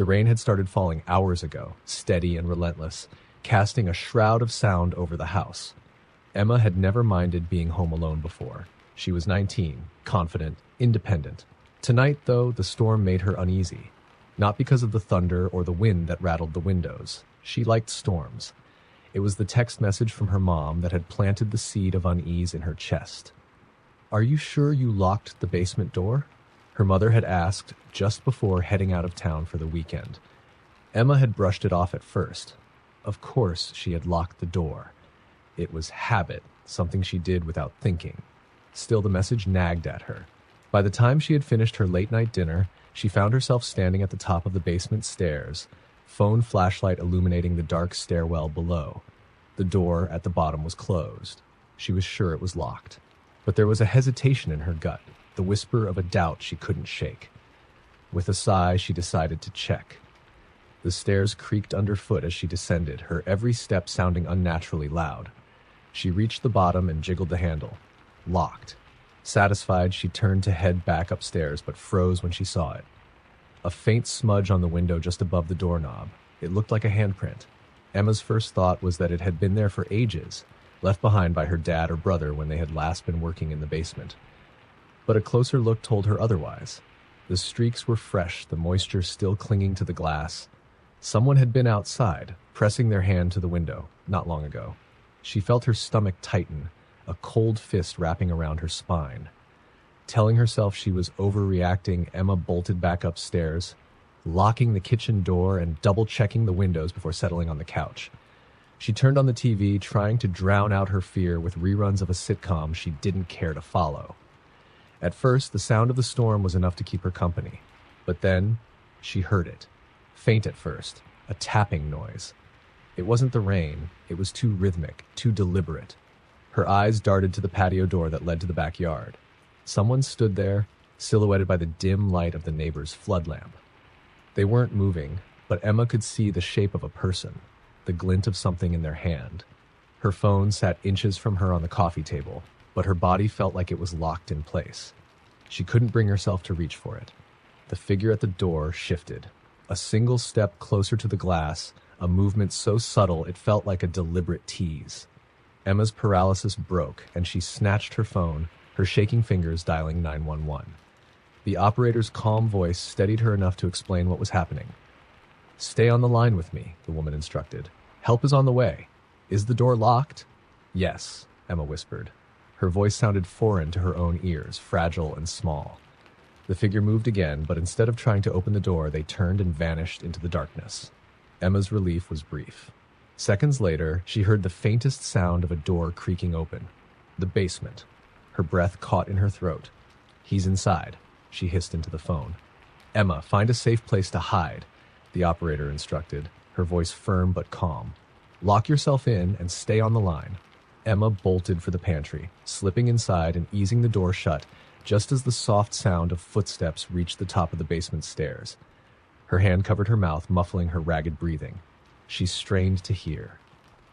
The rain had started falling hours ago, steady and relentless, casting a shroud of sound over the house. Emma had never minded being home alone before. She was 19, confident, independent. Tonight, though, the storm made her uneasy. Not because of the thunder or the wind that rattled the windows. She liked storms. It was the text message from her mom that had planted the seed of unease in her chest. "Are you sure you locked the basement door?" her mother had asked just before heading out of town for the weekend. Emma had brushed it off at first. Of course she had locked the door. It was habit, something she did without thinking. Still, the message nagged at her. By the time she had finished her late-night dinner, she found herself standing at the top of the basement stairs, phone flashlight illuminating the dark stairwell below. The door at the bottom was closed. She was sure it was locked. But there was a hesitation in her gut, the whisper of a doubt she couldn't shake. With a sigh, she decided to check. The stairs creaked underfoot as she descended, her every step sounding unnaturally loud. She reached the bottom and jiggled the handle. Locked. Satisfied, she turned to head back upstairs, but froze when she saw it. A faint smudge on the window just above the doorknob. It looked like a handprint. Emma's first thought was that it had been there for ages, left behind by her dad or brother when they had last been working in the basement. But a closer look told her otherwise. The streaks were fresh, the moisture still clinging to the glass. Someone had been outside, pressing their hand to the window, not long ago. She felt her stomach tighten, a cold fist wrapping around her spine. Telling herself she was overreacting, Emma bolted back upstairs, locking the kitchen door and double-checking the windows before settling on the couch. She turned on the TV, trying to drown out her fear with reruns of a sitcom she didn't care to follow. At first, the sound of the storm was enough to keep her company. But then, she heard it. Faint at first, a tapping noise. It wasn't the rain, it was too rhythmic, too deliberate. Her eyes darted to the patio door that led to the backyard. Someone stood there, silhouetted by the dim light of the neighbor's flood lamp. They weren't moving, but Emma could see the shape of a person, the glint of something in their hand. Her phone sat inches from her on the coffee table, but her body felt like it was locked in place. She couldn't bring herself to reach for it. The figure at the door shifted. A single step closer to the glass, a movement so subtle it felt like a deliberate tease. Emma's paralysis broke, and she snatched her phone, her shaking fingers dialing 911. The operator's calm voice steadied her enough to explain what was happening. "Stay on the line with me," the woman instructed. "Help is on the way. Is the door locked?" "Yes," Emma whispered. Her voice sounded foreign to her own ears, fragile and small. The figure moved again, but instead of trying to open the door, they turned and vanished into the darkness. Emma's relief was brief. Seconds later, she heard the faintest sound of a door creaking open. The basement. Her breath caught in her throat. "He's inside," she hissed into the phone. "Emma, find a safe place to hide," the operator instructed, her voice firm but calm. "Lock yourself in and stay on the line." Emma bolted for the pantry, slipping inside and easing the door shut just as the soft sound of footsteps reached the top of the basement stairs. Her hand covered her mouth, muffling her ragged breathing. She strained to hear.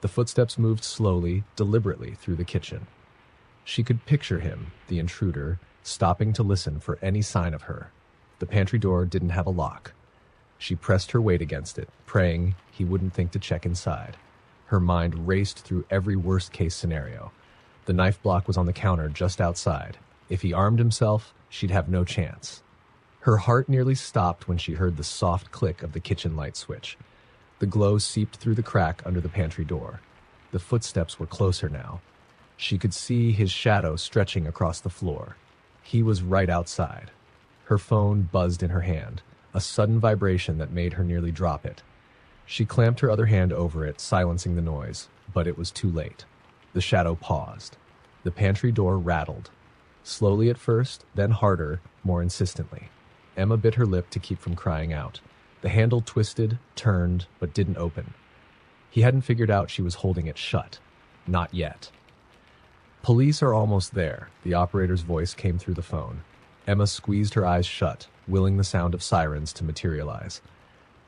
The footsteps moved slowly, deliberately through the kitchen. She could picture him, the intruder, stopping to listen for any sign of her. The pantry door didn't have a lock. She pressed her weight against it, praying he wouldn't think to check inside. Her mind raced through every worst-case scenario. The knife block was on the counter just outside. If he armed himself, she'd have no chance. Her heart nearly stopped when she heard the soft click of the kitchen light switch. The glow seeped through the crack under the pantry door. The footsteps were closer now. She could see his shadow stretching across the floor. He was right outside. Her phone buzzed in her hand, a sudden vibration that made her nearly drop it. She clamped her other hand over it, silencing the noise, but it was too late. The shadow paused. The pantry door rattled. Slowly at first, then harder, more insistently. Emma bit her lip to keep from crying out. The handle twisted, turned, but didn't open. He hadn't figured out she was holding it shut. Not yet. "Police are almost there," the operator's voice came through the phone. Emma squeezed her eyes shut, willing the sound of sirens to materialize.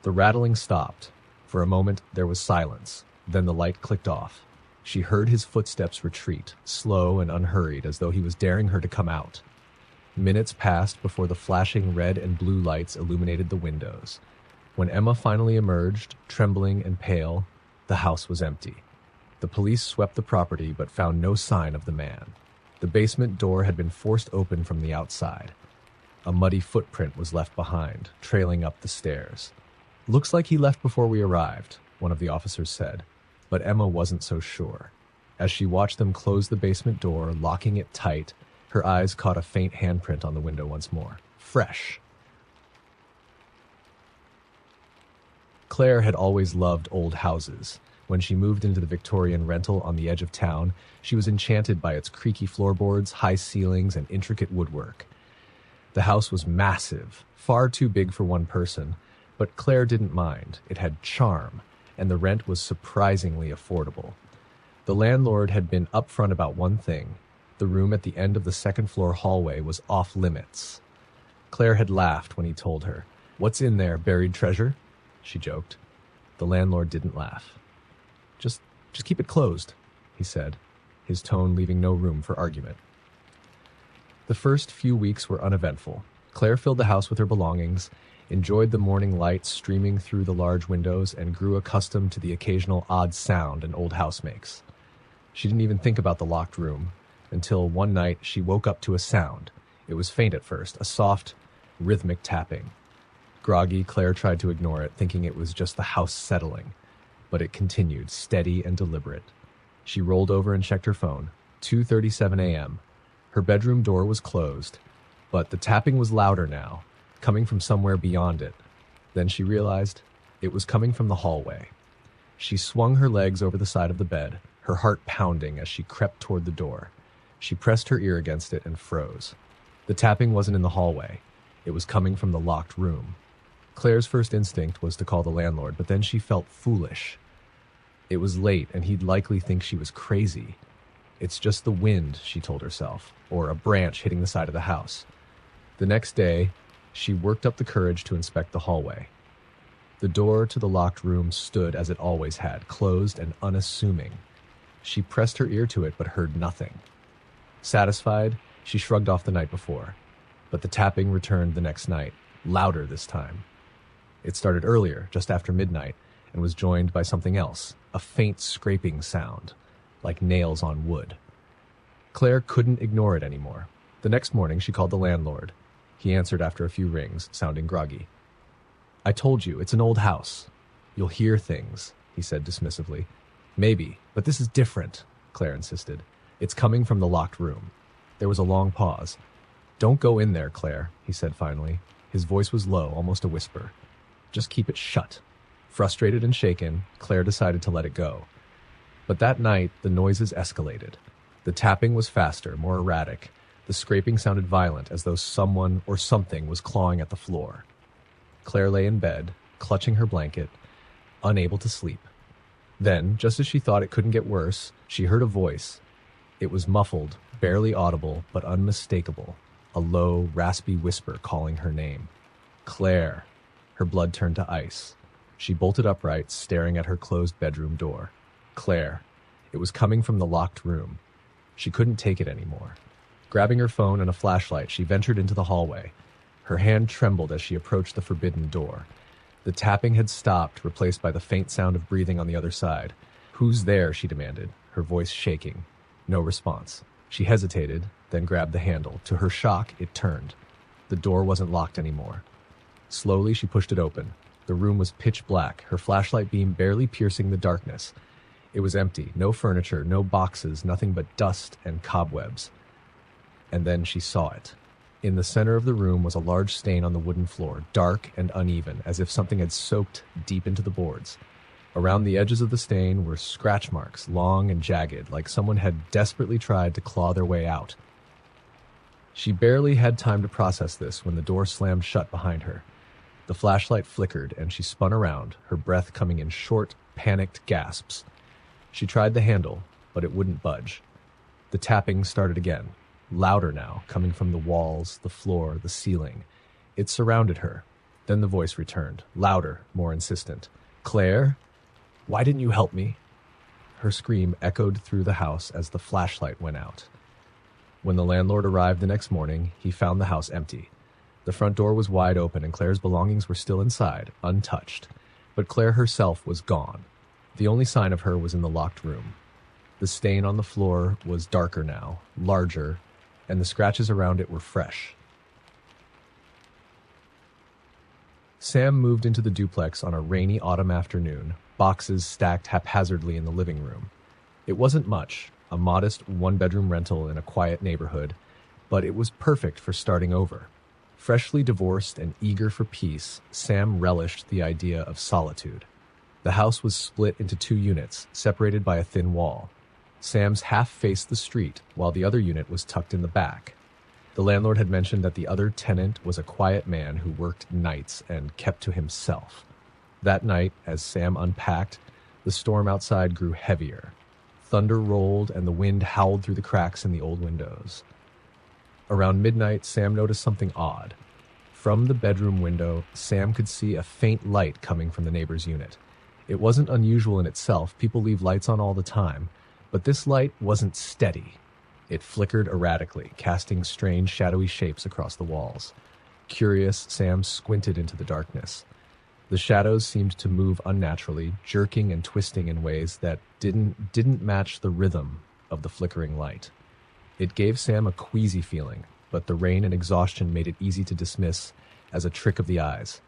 The rattling stopped. For a moment, there was silence. Then the light clicked off. She heard his footsteps retreat, slow and unhurried, as though he was daring her to come out. Minutes passed before the flashing red and blue lights illuminated the windows. When Emma finally emerged, trembling and pale, the house was empty. The police swept the property but found no sign of the man. The basement door had been forced open from the outside. A muddy footprint was left behind, trailing up the stairs. "Looks like he left before we arrived," one of the officers said, but Emma wasn't so sure. As she watched them close the basement door, locking it tight, her eyes caught a faint handprint on the window once more. Fresh. Claire had always loved old houses. When she moved into the Victorian rental on the edge of town, she was enchanted by its creaky floorboards, high ceilings, and intricate woodwork. The house was massive, far too big for one person, but Claire didn't mind. It had charm, and the rent was surprisingly affordable. The landlord had been upfront about one thing. The room at the end of the second-floor hallway was off limits. Claire had laughed when he told her. "What's in there, buried treasure?" she joked. The landlord didn't laugh. Just keep it closed," he said, his tone leaving no room for argument. The first few weeks were uneventful. Claire filled the house with her belongings, enjoyed the morning light streaming through the large windows, and grew accustomed to the occasional odd sound an old house makes. She didn't even think about the locked room until one night she woke up to a sound. It was faint at first, a soft, rhythmic tapping. Groggy, Claire tried to ignore it, thinking it was just the house settling. But it continued, steady and deliberate. She rolled over and checked her phone. 2:37 a.m. Her bedroom door was closed, but the tapping was louder now, coming from somewhere beyond it. Then she realized it was coming from the hallway. She swung her legs over the side of the bed, her heart pounding as she crept toward the door. She pressed her ear against it and froze. The tapping wasn't in the hallway. It was coming from the locked room. Claire's first instinct was to call the landlord, but then she felt foolish. It was late, and he'd likely think she was crazy. "It's just the wind," she told herself, or a branch hitting the side of the house. The next day, she worked up the courage to inspect the hallway. The door to the locked room stood as it always had, closed and unassuming. She pressed her ear to it, but heard nothing. Satisfied, she shrugged off the night before. But the tapping returned the next night, louder this time. It started earlier, just after midnight, and was joined by something else, a faint scraping sound, like nails on wood. Claire couldn't ignore it anymore. The next morning, she called the landlord. He answered after a few rings, sounding groggy. "I told you, it's an old house. You'll hear things," he said dismissively. "Maybe, but this is different," Claire insisted. "It's coming from the locked room." There was a long pause. "Don't go in there, Claire," he said finally. His voice was low, almost a whisper. "Just keep it shut." Frustrated and shaken, Claire decided to let it go. But that night, the noises escalated. The tapping was faster, more erratic. The scraping sounded violent, as though someone or something was clawing at the floor. Claire lay in bed, clutching her blanket, unable to sleep. Then, just as she thought it couldn't get worse, she heard a voice. It was muffled, barely audible, but unmistakable. A low, raspy whisper calling her name. "Claire." Her blood turned to ice. She bolted upright, staring at her closed bedroom door. Claire. It was coming from the locked room. She couldn't take it anymore. Grabbing her phone and a flashlight, she ventured into the hallway. Her hand trembled as she approached the forbidden door. The tapping had stopped, replaced by the faint sound of breathing on the other side. "Who's there?" she demanded, her voice shaking. No response. She hesitated, then grabbed the handle. To her shock, it turned. The door wasn't locked anymore. Slowly, she pushed it open. The room was pitch black, her flashlight beam barely piercing the darkness. It was empty, no furniture, no boxes, nothing but dust and cobwebs. And then she saw it. In the center of the room was a large stain on the wooden floor, dark and uneven, as if something had soaked deep into the boards. Around the edges of the stain were scratch marks, long and jagged, like someone had desperately tried to claw their way out. She barely had time to process this when the door slammed shut behind her. The flashlight flickered, and she spun around, her breath coming in short, panicked gasps. She tried the handle, but it wouldn't budge. The tapping started again, louder now, coming from the walls, the floor, the ceiling. It surrounded her. Then the voice returned, louder, more insistent. "Claire? Why didn't you help me?" Her scream echoed through the house as the flashlight went out. When the landlord arrived the next morning, he found the house empty. The front door was wide open and Claire's belongings were still inside, untouched. But Claire herself was gone. The only sign of her was in the locked room. The stain on the floor was darker now, larger, and the scratches around it were fresh. Sam moved into the duplex on a rainy autumn afternoon, boxes stacked haphazardly in the living room. It wasn't much, a modest one-bedroom rental in a quiet neighborhood, but it was perfect for starting over. Freshly divorced and eager for peace, Sam relished the idea of solitude. The house was split into 2 units, separated by a thin wall. Sam's half faced the street, while the other unit was tucked in the back. The landlord had mentioned that the other tenant was a quiet man who worked nights and kept to himself. That night, as Sam unpacked, the storm outside grew heavier. Thunder rolled and the wind howled through the cracks in the old windows. Around midnight, Sam noticed something odd. From the bedroom window, Sam could see a faint light coming from the neighbor's unit. It wasn't unusual in itself, people leave lights on all the time, but this light wasn't steady. It flickered erratically, casting strange shadowy shapes across the walls. Curious, Sam squinted into the darkness. The shadows seemed to move unnaturally, jerking and twisting in ways that didn't match the rhythm of the flickering light. It gave Sam a queasy feeling, but the rain and exhaustion made it easy to dismiss as a trick of the eyes.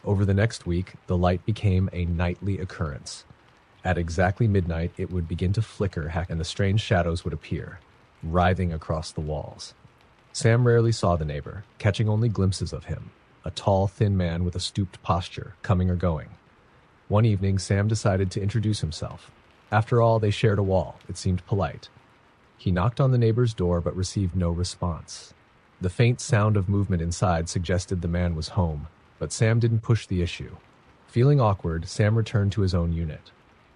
Over the next week, the light became a nightly occurrence. At exactly midnight, it would begin to flicker, and the strange shadows would appear, writhing across the walls. Sam rarely saw the neighbor, catching only glimpses of him, a tall, thin man with a stooped posture, coming or going. One evening, Sam decided to introduce himself. After all, they shared a wall. It seemed polite. He knocked on the neighbor's door but received no response. The faint sound of movement inside suggested the man was home, but Sam didn't push the issue. Feeling awkward, Sam returned to his own unit.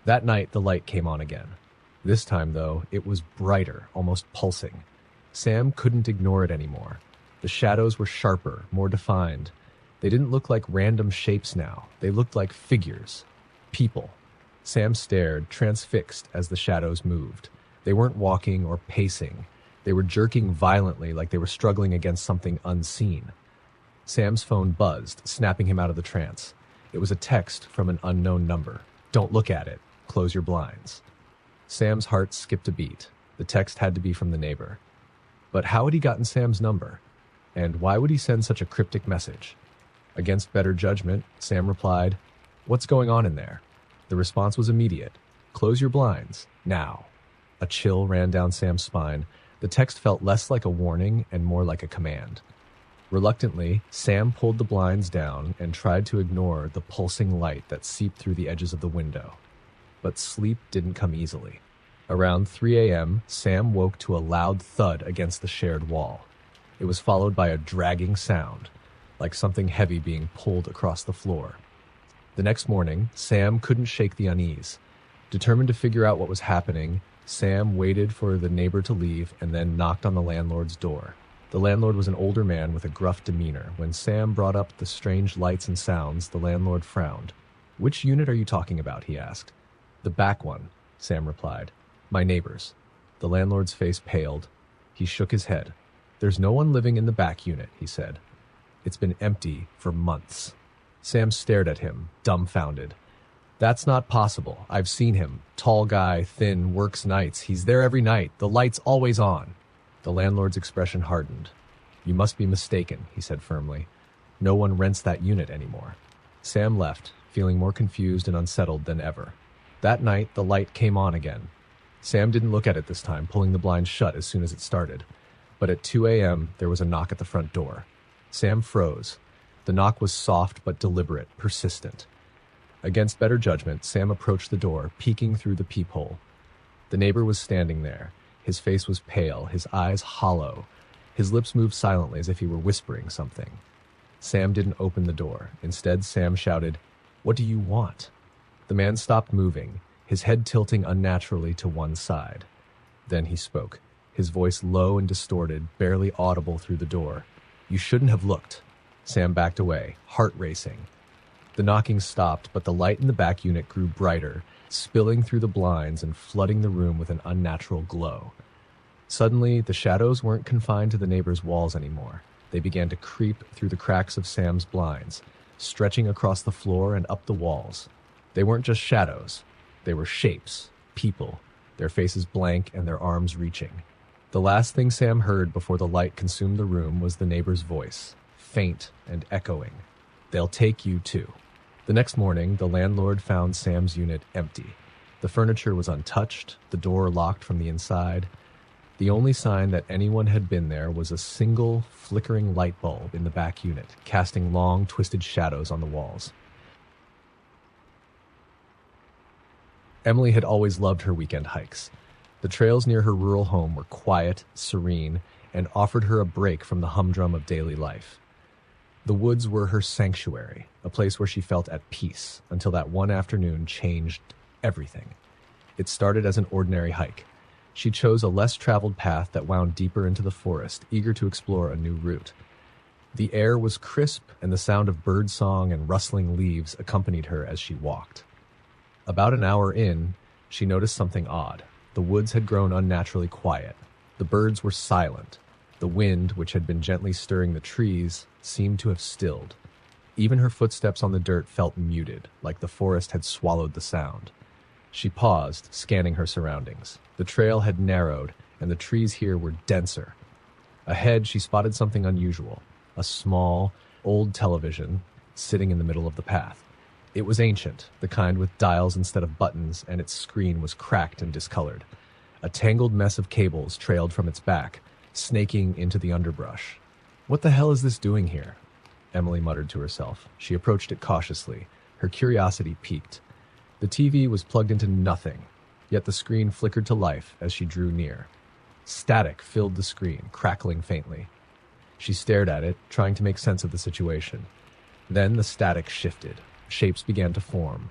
That night, the light came on again. This time, though, it was brighter, almost pulsing. Sam couldn't ignore it anymore. The shadows were sharper, more defined. They didn't look like random shapes now. They looked like figures. People. Sam stared, transfixed, as the shadows moved. They weren't walking or pacing. They were jerking violently like they were struggling against something unseen. Sam's phone buzzed, snapping him out of the trance. It was a text from an unknown number. "Don't look at it. Close your blinds." Sam's heart skipped a beat. The text had to be from the neighbor. But how had he gotten Sam's number? And why would he send such a cryptic message? Against better judgment, Sam replied, "What's going on in there?" The response was immediate. "Close your blinds. Now." A chill ran down Sam's spine. The text felt less like a warning and more like a command. Reluctantly, Sam pulled the blinds down and tried to ignore the pulsing light that seeped through the edges of the window. But sleep didn't come easily. Around 3 a.m., Sam woke to a loud thud against the shared wall. It was followed by a dragging sound, like something heavy being pulled across the floor. The next morning, Sam couldn't shake the unease. Determined to figure out what was happening, Sam waited for the neighbor to leave and then knocked on the landlord's door. The landlord was an older man with a gruff demeanor. When Sam brought up the strange lights and sounds, the landlord frowned. "Which unit are you talking about?" he asked. "The back one," Sam replied. "My neighbor's." The landlord's face paled. He shook his head. "There's no one living in the back unit," he said. "It's been empty for months." Sam stared at him, dumbfounded. "That's not possible. I've seen him. Tall guy, thin, works nights. He's there every night. The light's always on." The landlord's expression hardened. "You must be mistaken," he said firmly. "No one rents that unit anymore." Sam left, feeling more confused and unsettled than ever. That night, the light came on again. Sam didn't look at it this time, pulling the blinds shut as soon as it started. But at 2 a.m., there was a knock at the front door. Sam froze. The knock was soft but deliberate, persistent. Against better judgment, Sam approached the door, peeking through the peephole. The neighbor was standing there. His face was pale, his eyes hollow. His lips moved silently as if he were whispering something. Sam didn't open the door. Instead, Sam shouted, "What do you want?" The man stopped moving, his head tilting unnaturally to one side. Then he spoke, his voice low and distorted, barely audible through the door. "You shouldn't have looked." Sam backed away, heart racing. The knocking stopped, but the light in the back unit grew brighter, spilling through the blinds and flooding the room with an unnatural glow. Suddenly, the shadows weren't confined to the neighbor's walls anymore. They began to creep through the cracks of Sam's blinds, stretching across the floor and up the walls. They weren't just shadows. They were shapes, people, their faces blank and their arms reaching. The last thing Sam heard before the light consumed the room was the neighbor's voice, faint and echoing. "They'll take you too." The next morning, the landlord found Sam's unit empty. The furniture was untouched, the door locked from the inside. The only sign that anyone had been there was a single flickering light bulb in the back unit, casting long, twisted shadows on the walls. Emily had always loved her weekend hikes. The trails near her rural home were quiet, serene, and offered her a break from the humdrum of daily life. The woods were her sanctuary, a place where she felt at peace, until that one afternoon changed everything. It started as an ordinary hike. She chose a less traveled path that wound deeper into the forest, eager to explore a new route. The air was crisp, and the sound of birdsong and rustling leaves accompanied her as she walked. About an hour in, she noticed something odd. The woods had grown unnaturally quiet. The birds were silent. The wind, which had been gently stirring the trees, seemed to have stilled. Even her footsteps on the dirt felt muted, like the forest had swallowed the sound. She paused, scanning her surroundings. The trail had narrowed, and the trees here were denser. Ahead, she spotted something unusual, a small, old television sitting in the middle of the path. It was ancient, the kind with dials instead of buttons, and its screen was cracked and discolored. A tangled mess of cables trailed from its back, snaking into the underbrush. "What the hell is this doing here?" Emily muttered to herself. She approached it cautiously. Her curiosity piqued. The TV was plugged into nothing, yet the screen flickered to life as she drew near. Static filled the screen, crackling faintly. She stared at it, trying to make sense of the situation. Then the static shifted. Shapes began to form.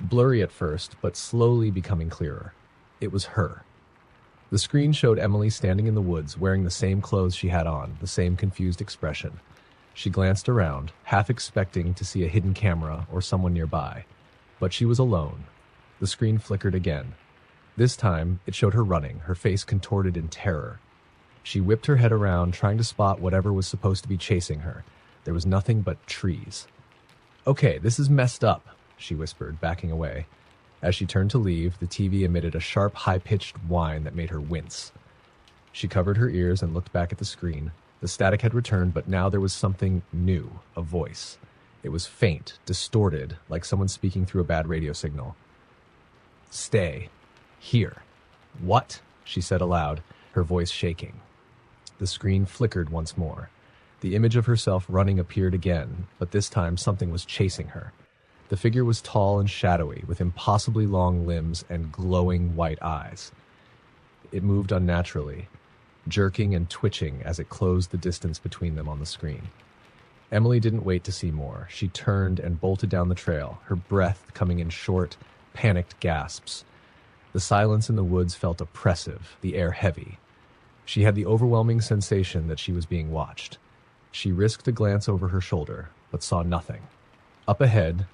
Blurry at first, but slowly becoming clearer. It was her. The screen showed Emily standing in the woods, wearing the same clothes she had on, the same confused expression. She glanced around, half expecting to see a hidden camera or someone nearby. But she was alone. The screen flickered again. This time, it showed her running, her face contorted in terror. She whipped her head around, trying to spot whatever was supposed to be chasing her. There was nothing but trees. "Okay, this is messed up," she whispered, backing away. As she turned to leave, the TV emitted a sharp, high-pitched whine that made her wince. She covered her ears and looked back at the screen. The static had returned, but now there was something new, a voice. It was faint, distorted, like someone speaking through a bad radio signal. "Stay. Here." "What?" she said aloud, her voice shaking. The screen flickered once more. The image of herself running appeared again, but this time something was chasing her. The figure was tall and shadowy, with impossibly long limbs and glowing white eyes. It moved unnaturally, jerking and twitching as it closed the distance between them on the screen. Emily didn't wait to see more. She turned and bolted down the trail, her breath coming in short, panicked gasps. The silence in the woods felt oppressive, the air heavy. She had the overwhelming sensation that she was being watched. She risked a glance over her shoulder, but saw nothing. Up ahead,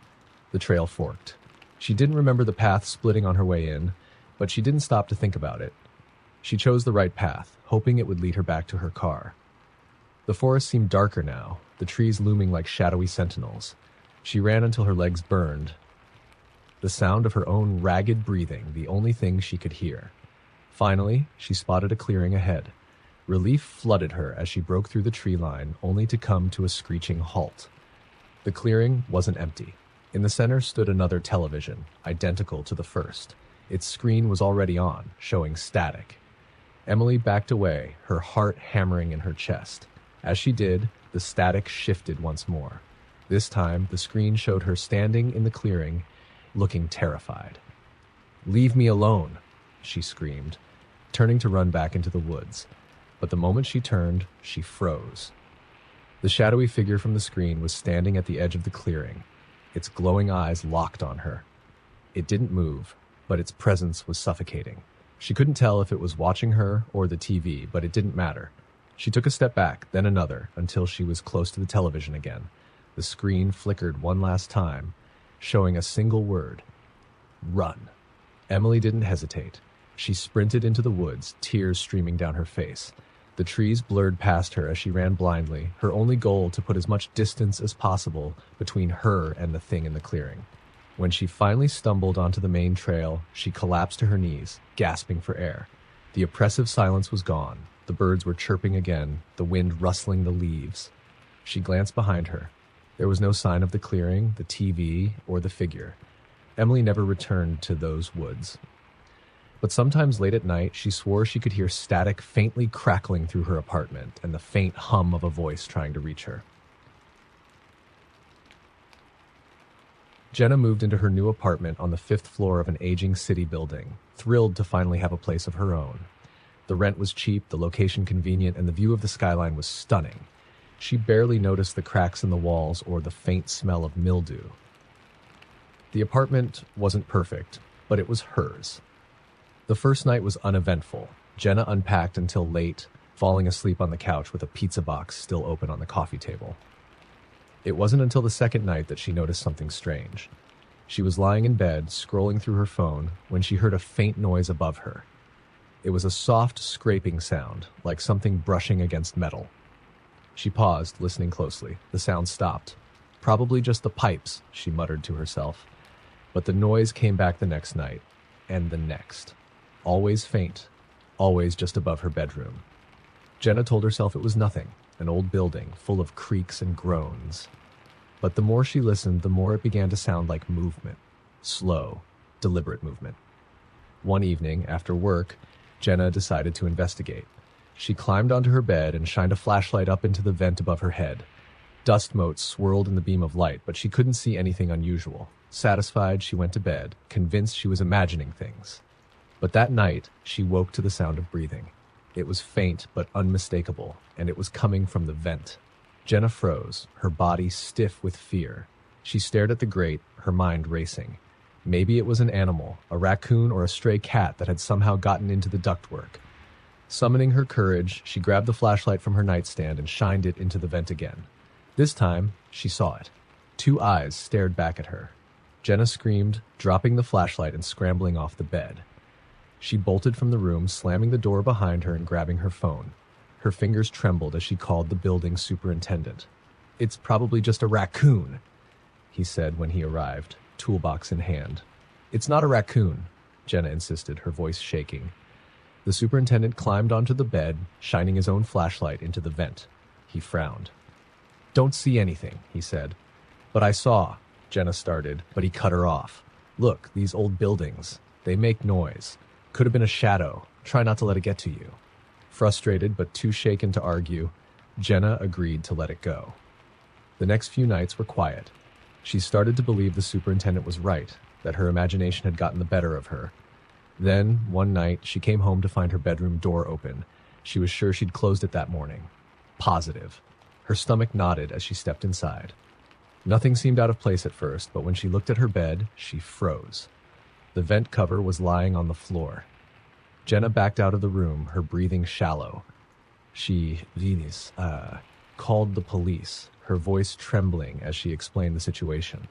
the trail forked. She didn't remember the path splitting on her way in, but she didn't stop to think about it. She chose the right path, hoping it would lead her back to her car. The forest seemed darker now, the trees looming like shadowy sentinels. She ran until her legs burned. The sound of her own ragged breathing, the only thing she could hear. Finally, she spotted a clearing ahead. Relief flooded her as she broke through the tree line, only to come to a screeching halt. The clearing wasn't empty. In the center stood another television, identical to the first. Its screen was already on, showing static. Emily backed away, her heart hammering in her chest. As she did, the static shifted once more. This time, the screen showed her standing in the clearing, looking terrified. "Leave me alone," she screamed, turning to run back into the woods. But the moment she turned, she froze. The shadowy figure from the screen was standing at the edge of the clearing, its glowing eyes locked on her. It didn't move, but its presence was suffocating. She couldn't tell if it was watching her or the TV, but it didn't matter. She took a step back, then another, until she was close to the television again. The screen flickered one last time, showing a single word: "Run." Emily didn't hesitate. She sprinted into the woods, tears streaming down her face. The trees blurred past her as she ran blindly, her only goal to put as much distance as possible between her and the thing in the clearing. When she finally stumbled onto the main trail, she collapsed to her knees, gasping for air. The oppressive silence was gone. The birds were chirping again, the wind rustling the leaves. She glanced behind her. There was no sign of the clearing, the TV, or the figure. Emily never returned to those woods. But sometimes late at night, she swore she could hear static faintly crackling through her apartment and the faint hum of a voice trying to reach her. Jenna moved into her new apartment on the 5th floor of an aging city building, thrilled to finally have a place of her own. The rent was cheap, the location convenient, and the view of the skyline was stunning. She barely noticed the cracks in the walls or the faint smell of mildew. The apartment wasn't perfect, but it was hers. The first night was uneventful. Jenna unpacked until late, falling asleep on the couch with a pizza box still open on the coffee table. It wasn't until the second night that she noticed something strange. She was lying in bed, scrolling through her phone, when she heard a faint noise above her. It was a soft scraping sound, like something brushing against metal. She paused, listening closely. The sound stopped. Probably just the pipes, she muttered to herself. But the noise came back the next night, and the next. Always faint, always just above her bedroom. Jenna told herself it was nothing, an old building full of creaks and groans. But the more she listened, the more it began to sound like movement. Slow, deliberate movement. One evening, after work, Jenna decided to investigate. She climbed onto her bed and shined a flashlight up into the vent above her head. Dust motes swirled in the beam of light, but she couldn't see anything unusual. Satisfied, she went to bed, convinced she was imagining things. But that night, she woke to the sound of breathing. It was faint but unmistakable, and it was coming from the vent. Jenna froze, her body stiff with fear. She stared at the grate, her mind racing. Maybe it was an animal, a raccoon or a stray cat that had somehow gotten into the ductwork. Summoning her courage, she grabbed the flashlight from her nightstand and shined it into the vent again. This time, she saw it. 2 eyes stared back at her. Jenna screamed, dropping the flashlight and scrambling off the bed. She bolted from the room, slamming the door behind her and grabbing her phone. Her fingers trembled as she called the building superintendent. "It's probably just a raccoon," he said when he arrived, toolbox in hand. "It's not a raccoon," Jenna insisted, her voice shaking. The superintendent climbed onto the bed, shining his own flashlight into the vent. He frowned. "Don't see anything," he said. "But I saw," Jenna started, but he cut her off. "Look, these old buildings. They make noise. Could have been a shadow. Try not to let it get to you." Frustrated but too shaken to argue, Jenna agreed to let it go. The next few nights were quiet. She started to believe the superintendent was right, that her imagination had gotten the better of her. Then, one night, she came home to find her bedroom door open. She was sure she'd closed it that morning. Positive. Her stomach knotted as she stepped inside. Nothing seemed out of place at first, but when she looked at her bed, she froze. The vent cover was lying on the floor. Jenna backed out of the room, her breathing shallow. She called the police, her voice trembling as she explained the situation.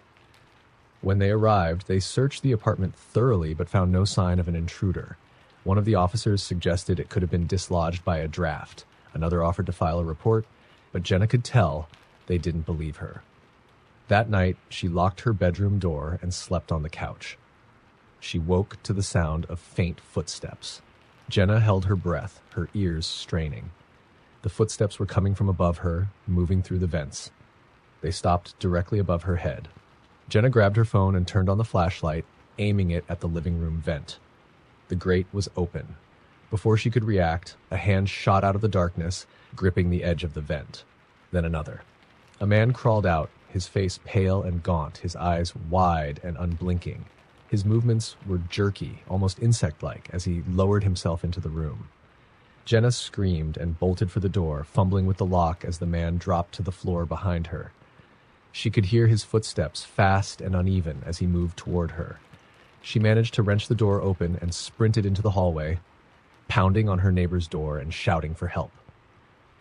When they arrived, they searched the apartment thoroughly but found no sign of an intruder. One of the officers suggested it could have been dislodged by a draft. Another offered to file a report, but Jenna could tell they didn't believe her. That night, she locked her bedroom door and slept on the couch. She woke to the sound of faint footsteps. Jenna held her breath, her ears straining. The footsteps were coming from above her, moving through the vents. They stopped directly above her head. Jenna grabbed her phone and turned on the flashlight, aiming it at the living room vent. The grate was open. Before she could react, a hand shot out of the darkness, gripping the edge of the vent. Then another. A man crawled out, his face pale and gaunt, his eyes wide and unblinking. His movements were jerky, almost insect-like, as he lowered himself into the room. Jenna screamed and bolted for the door, fumbling with the lock as the man dropped to the floor behind her. She could hear his footsteps, fast and uneven, as he moved toward her. She managed to wrench the door open and sprinted into the hallway, pounding on her neighbor's door and shouting for help.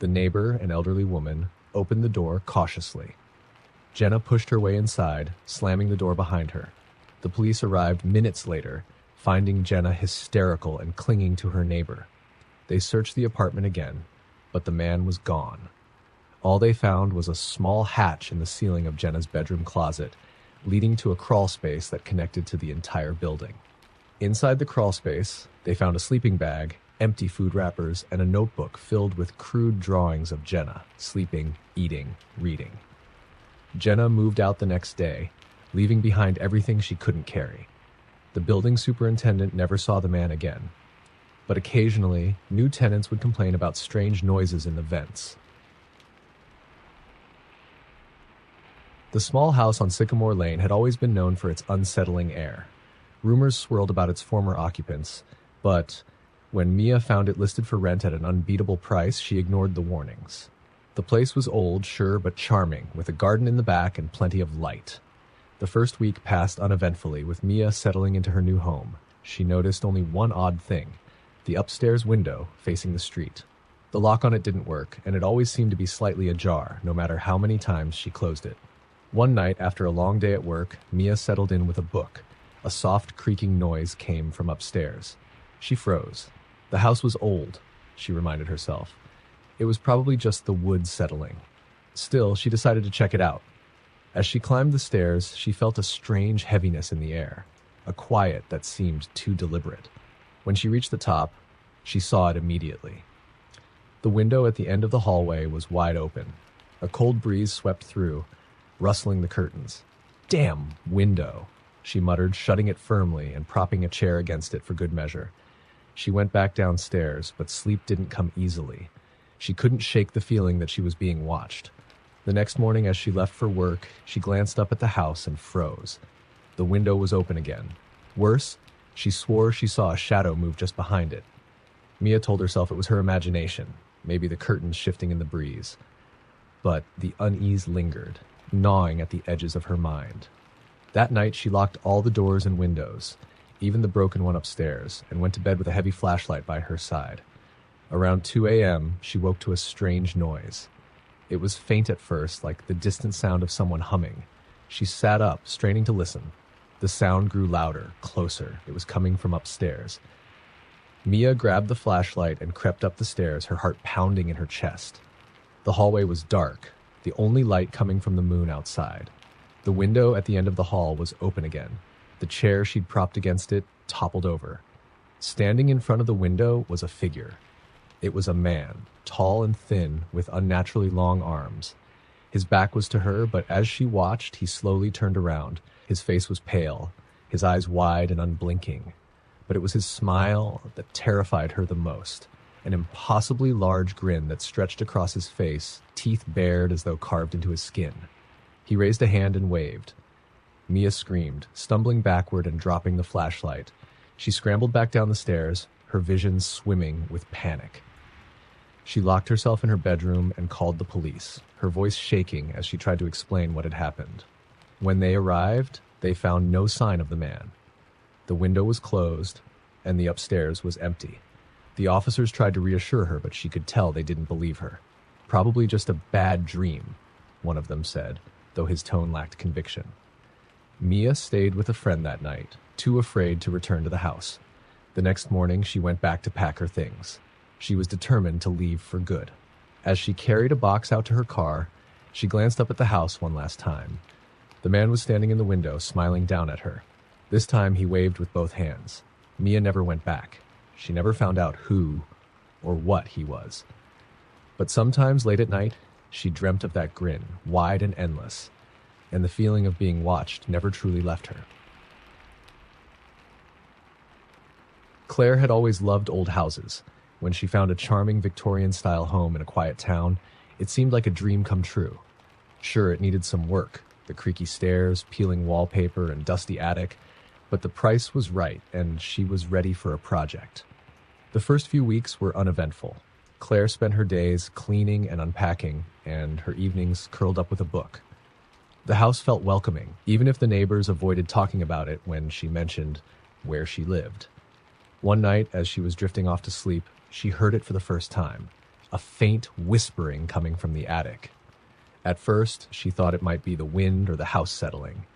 The neighbor, an elderly woman, opened the door cautiously. Jenna pushed her way inside, slamming the door behind her. The police arrived minutes later, finding Jenna hysterical and clinging to her neighbor. They searched the apartment again. but the man was gone. All they found was a small hatch in the ceiling of Jenna's bedroom closet, leading to a crawl space that connected to the entire building. Inside the crawl space, they found a sleeping bag, empty food wrappers, and a notebook filled with crude drawings of Jenna, sleeping, eating, reading. Jenna moved out the next day, leaving behind everything she couldn't carry. The building superintendent never saw the man again, but occasionally, new tenants would complain about strange noises in the vents. The small house on Sycamore Lane had always been known for its unsettling air. Rumors swirled about its former occupants, but when Mia found it listed for rent at an unbeatable price, she ignored the warnings. The place was old, sure, but charming, with a garden in the back and plenty of light. The first week passed uneventfully, with Mia settling into her new home. She noticed only one odd thing: the upstairs window facing the street. The lock on it didn't work, and it always seemed to be slightly ajar, no matter how many times she closed it. One night, after a long day at work, Mia settled in with a book. A soft creaking noise came from upstairs. She froze. The house was old, she reminded herself. It was probably just the wood settling. Still, she decided to check it out. As she climbed the stairs, she felt a strange heaviness in the air, a quiet that seemed too deliberate. When she reached the top, she saw it immediately. The window at the end of the hallway was wide open. A cold breeze swept through, rustling the curtains. "Damn window," she muttered, shutting it firmly and propping a chair against it for good measure. She went back downstairs, but sleep didn't come easily. She couldn't shake the feeling that she was being watched. The next morning, as she left for work, she glanced up at the house and froze. The window was open again. Worse, she swore she saw a shadow move just behind it. Mia told herself it was her imagination, maybe the curtains shifting in the breeze. But the unease lingered, gnawing at the edges of her mind. That night, she locked all the doors and windows, even the broken one upstairs, and went to bed with a heavy flashlight by her side. Around 2 a.m., she woke to a strange noise. It was faint at first, like the distant sound of someone humming. She sat up, straining to listen. The sound grew louder, closer. It was coming from upstairs. Mia grabbed the flashlight and crept up the stairs, her heart pounding in her chest. The hallway was dark, the only light coming from the moon outside. The window at the end of the hall was open again. The chair she'd propped against it toppled over. Standing in front of the window was a figure. It was a man, tall and thin, with unnaturally long arms. His back was to her, but as she watched, he slowly turned around. His face was pale, his eyes wide and unblinking. But it was his smile that terrified her the most. An impossibly large grin that stretched across his face, teeth bared as though carved into his skin. He raised a hand and waved. Mia screamed, stumbling backward and dropping the flashlight. She scrambled back down the stairs, her vision swimming with panic. She locked herself in her bedroom and called the police, her voice shaking as she tried to explain what had happened. When they arrived, they found no sign of the man. The window was closed, and the upstairs was empty. The officers tried to reassure her, but she could tell they didn't believe her. "Probably just a bad dream," one of them said, though his tone lacked conviction. Mia stayed with a friend that night, too afraid to return to the house. The next morning, she went back to pack her things. She was determined to leave for good. As she carried a box out to her car, she glanced up at the house one last time. The man was standing in the window, smiling down at her. This time, he waved with both hands. Mia never went back. She never found out who or what he was. But sometimes late at night, she dreamt of that grin, wide and endless, and the feeling of being watched never truly left her. Claire had always loved old houses. When she found a charming Victorian-style home in a quiet town, it seemed like a dream come true. Sure, it needed some work, the creaky stairs, peeling wallpaper, and dusty attic, but the price was right, and she was ready for a project. The first few weeks were uneventful. Claire spent her days cleaning and unpacking, and her evenings curled up with a book. The house felt welcoming, even if the neighbors avoided talking about it when she mentioned where she lived. One night, as she was drifting off to sleep, she heard it for the first time, a faint whispering coming from the attic. At first, she thought it might be the wind or the house settling,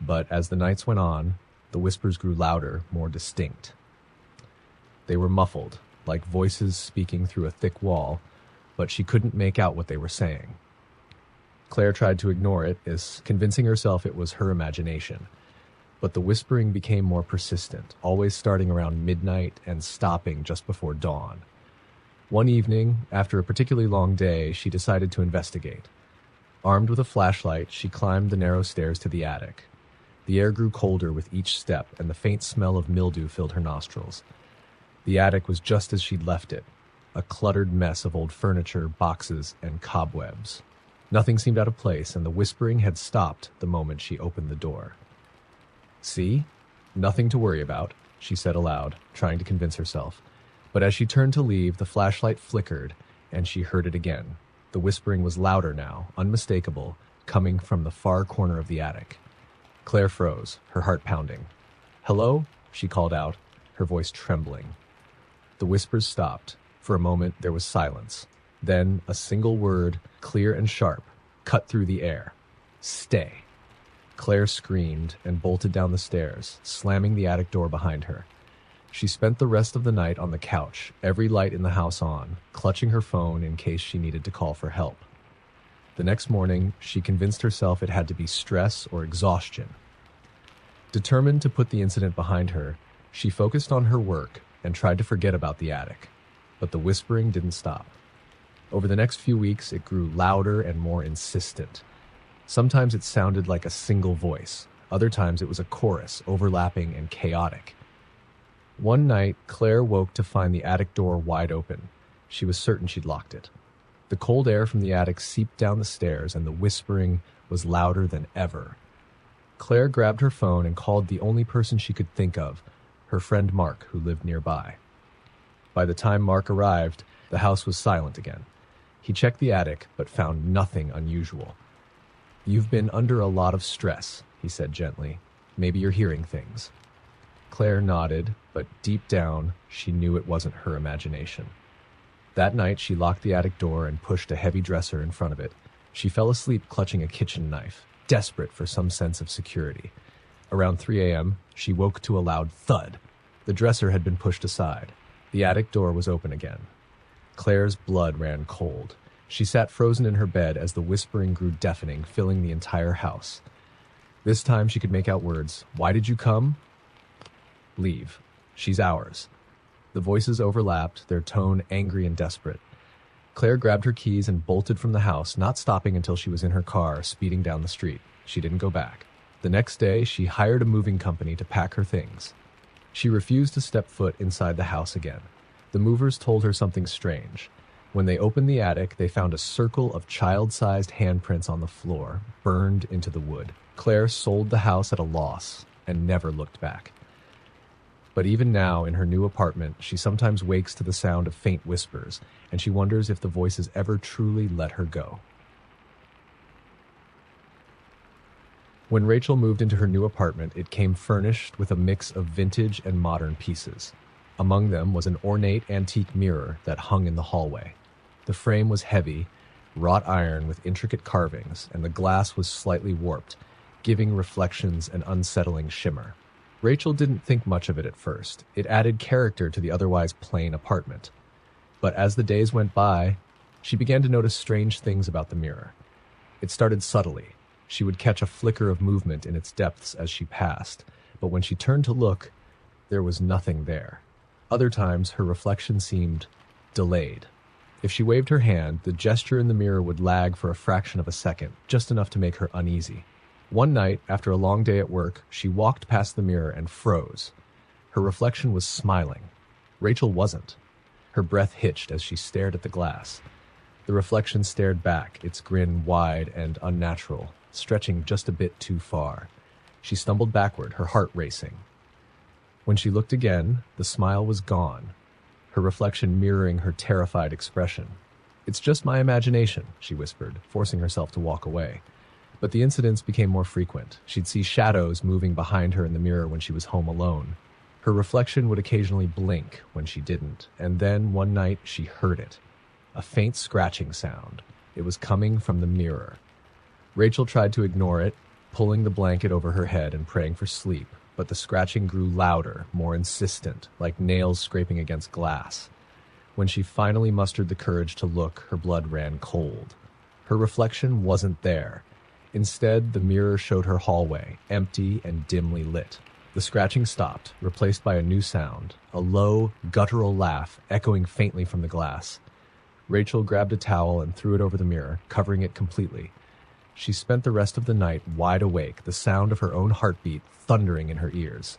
but as the nights went on, the whispers grew louder, more distinct. They were muffled, like voices speaking through a thick wall, but she couldn't make out what they were saying. Claire tried to ignore it, as convincing herself it was her imagination. But the whispering became more persistent, always starting around midnight and stopping just before dawn. One evening, after a particularly long day, she decided to investigate. Armed with a flashlight, she climbed the narrow stairs to the attic. The air grew colder with each step, and the faint smell of mildew filled her nostrils. The attic was just as she'd left it, a cluttered mess of old furniture, boxes, and cobwebs. Nothing seemed out of place, and the whispering had stopped the moment she opened the door. "See? Nothing to worry about," she said aloud, trying to convince herself. But as she turned to leave, the flashlight flickered, and she heard it again. The whispering was louder now, unmistakable, coming from the far corner of the attic. Claire froze, her heart pounding. "Hello?" she called out, her voice trembling. The whispers stopped. For a moment, there was silence. Then, a single word, clear and sharp, cut through the air. "Stay." Claire screamed and bolted down the stairs, slamming the attic door behind her. She spent the rest of the night on the couch, every light in the house on, clutching her phone in case she needed to call for help. The next morning, she convinced herself it had to be stress or exhaustion. Determined to put the incident behind her, she focused on her work and tried to forget about the attic. But the whispering didn't stop. Over the next few weeks, it grew louder and more insistent. Sometimes it sounded like a single voice. Other times it was a chorus, overlapping and chaotic. One night, Claire woke to find the attic door wide open. She was certain she'd locked it. The cold air from the attic seeped down the stairs, and the whispering was louder than ever. Claire grabbed her phone and called the only person she could think of, her friend Mark, who lived nearby. By the time Mark arrived, the house was silent again. He checked the attic, but found nothing unusual. "You've been under a lot of stress," he said gently. "Maybe you're hearing things." Claire nodded, but deep down, she knew it wasn't her imagination. That night, she locked the attic door and pushed a heavy dresser in front of it. She fell asleep clutching a kitchen knife, desperate for some sense of security. Around 3 a.m., she woke to a loud thud. The dresser had been pushed aside. The attic door was open again. Claire's blood ran cold. She sat frozen in her bed as the whispering grew deafening, filling the entire house. This time she could make out words. "Why did you come?" "Leave. She's ours." The voices overlapped, their tone angry and desperate. Claire grabbed her keys and bolted from the house, not stopping until she was in her car, speeding down the street. She didn't go back. The next day, she hired a moving company to pack her things. She refused to step foot inside the house again. The movers told her something strange. When they opened the attic, they found a circle of child-sized handprints on the floor, burned into the wood. Claire sold the house at a loss and never looked back. But even now, in her new apartment, she sometimes wakes to the sound of faint whispers, and she wonders if the voices ever truly let her go. When Rachel moved into her new apartment, it came furnished with a mix of vintage and modern pieces. Among them was an ornate antique mirror that hung in the hallway. The frame was heavy, wrought iron with intricate carvings, and the glass was slightly warped, giving reflections an unsettling shimmer. Rachel didn't think much of it at first. It added character to the otherwise plain apartment. But as the days went by, she began to notice strange things about the mirror. It started subtly. She would catch a flicker of movement in its depths as she passed, but when she turned to look, there was nothing there. Other times, her reflection seemed delayed. If she waved her hand, the gesture in the mirror would lag for a fraction of a second, just enough to make her uneasy. One night, after a long day at work, she walked past the mirror and froze. Her reflection was smiling. Rachel wasn't. Her breath hitched as she stared at the glass. The reflection stared back, its grin wide and unnatural, stretching just a bit too far. She stumbled backward, her heart racing. When she looked again, the smile was gone, her reflection mirroring her terrified expression. "It's just my imagination," she whispered, forcing herself to walk away. But the incidents became more frequent. She'd see shadows moving behind her in the mirror when she was home alone. Her reflection would occasionally blink when she didn't, and then one night she heard it. A faint scratching sound. It was coming from the mirror. Rachel tried to ignore it, pulling the blanket over her head and praying for sleep, but the scratching grew louder, more insistent, like nails scraping against glass. When she finally mustered the courage to look, her blood ran cold. Her reflection wasn't there. Instead, the mirror showed her hallway, empty and dimly lit. The scratching stopped, replaced by a new sound, a low, guttural laugh echoing faintly from the glass. Rachel grabbed a towel and threw it over the mirror, covering it completely. She spent the rest of the night wide awake, the sound of her own heartbeat thundering in her ears.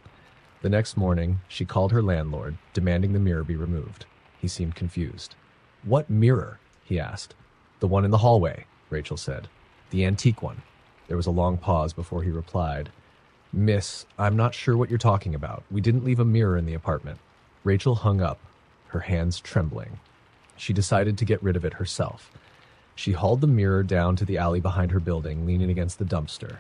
The next morning, she called her landlord, demanding the mirror be removed. He seemed confused. "What mirror?" he asked. "The one in the hallway," Rachel said. "The antique one." There was a long pause before he replied. "Miss, I'm not sure what you're talking about. We didn't leave a mirror in the apartment." Rachel hung up, her hands trembling. She decided to get rid of it herself. She hauled the mirror down to the alley behind her building, leaning against the dumpster.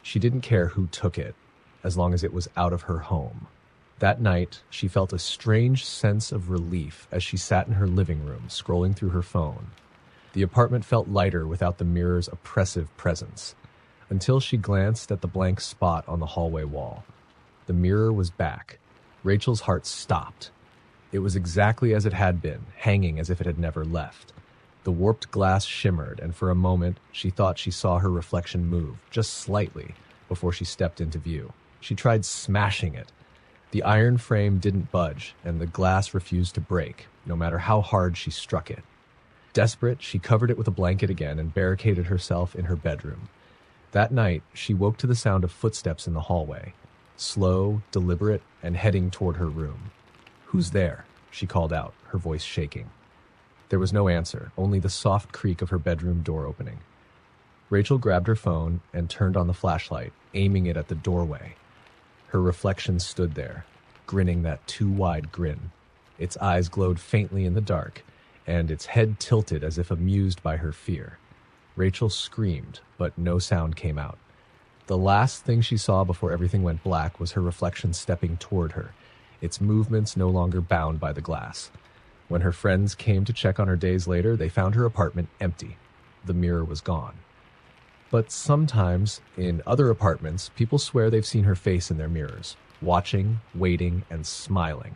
She didn't care who took it, as long as it was out of her home. That night, she felt a strange sense of relief as she sat in her living room, scrolling through her phone. The apartment felt lighter without the mirror's oppressive presence, until she glanced at the blank spot on the hallway wall. The mirror was back. Rachel's heart stopped. It was exactly as it had been, hanging as if it had never left. The warped glass shimmered, and for a moment, she thought she saw her reflection move, just slightly, before she stepped into view. She tried smashing it. The iron frame didn't budge, and the glass refused to break, no matter how hard she struck it. Desperate, she covered it with a blanket again and barricaded herself in her bedroom. That night, she woke to the sound of footsteps in the hallway, slow, deliberate, and heading toward her room. "Who's there?" she called out, her voice shaking. There was no answer, only the soft creak of her bedroom door opening. Rachel grabbed her phone and turned on the flashlight, aiming it at the doorway. Her reflection stood there, grinning that too-wide grin. Its eyes glowed faintly in the dark, and its head tilted as if amused by her fear. Rachel screamed, but no sound came out. The last thing she saw before everything went black was her reflection stepping toward her, its movements no longer bound by the glass. When her friends came to check on her days later, they found her apartment empty. The mirror was gone. But sometimes, in other apartments, people swear they've seen her face in their mirrors, watching, waiting, and smiling.